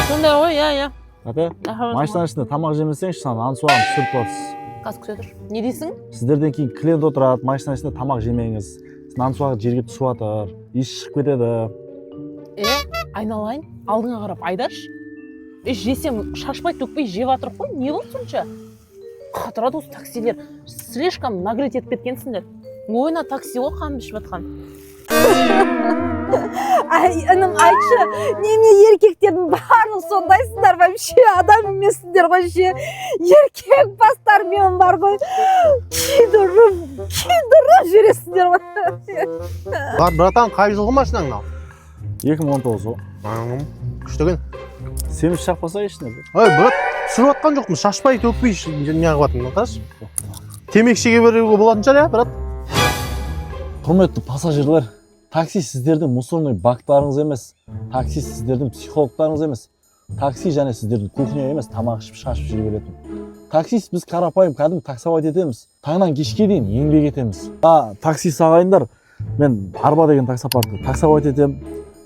Сондай ғой, иә. Ата, машинаның ішінде тамақ жемесеңші, саған ансуағын түсіріп жатсыз. Қас күте тұр. Не дейсің? Сіздерден кейін клиент отырады, машинаның ішінде тамақ жемеңіз. Ансуағы жерге түсіп жатыр, иісі шығып кетеді. Айналайын, алдыңа қарап айдаршы. Жесем шашпай төкпей жеп жатыр ғой, не болды сонша? Қатырады осы таксилер, слишком нагрет етіп кеткенсіңдер. Ойына такси ғой қанды ішіп жатқан. Ай, інім, айтшы, неме еркектердің барлық сондайсыңдар, вообще адам емессіңдер ғой, ше. Еркек бастармен бар ғой. Күйдіріп жүресіңдер ғой. Братан, қай жылғы машинаңды ал? 2019 ғой. Күштеген. Семіз шақпаса ешіне. Ой, брат, түсіріп атқан жоқпын, шашпай төкпей неғып атың, қарашы. Темекі шеге беруге болатын шығар, иә, брат? Құрметті пассажирлар, такси сіздердің мусорный бактарыңыз емес, такси сіздердің психологтарыңыз емес, такси және сіздердің кухня емес, тамақ ішіп шашып жүре беретін. Таксист біз қарапайым кәдімгі таксовать етеміз, таңнан кешке дейін еңбек етеміз. Таксист ағайындар, мен Арба деген таксопаркты таксовать етем,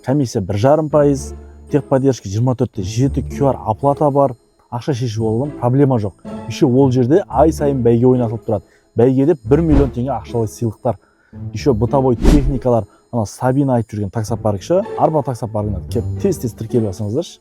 комиссия 1,5%, техподдержка 24/7, QR оплата бар, ақша шешіп алған, проблема жоқ. Еще ол жерде ай сайын бәйге ойнатылып тұрады. Бәйгеде 1 миллион теңге ақшалай сыйлықтар. Еще бытовой техникалар, ана Сабина айтып жүрген таксопарк ше, Арба таксопаркына келіп тез тіркеліп алсаңыздаршы.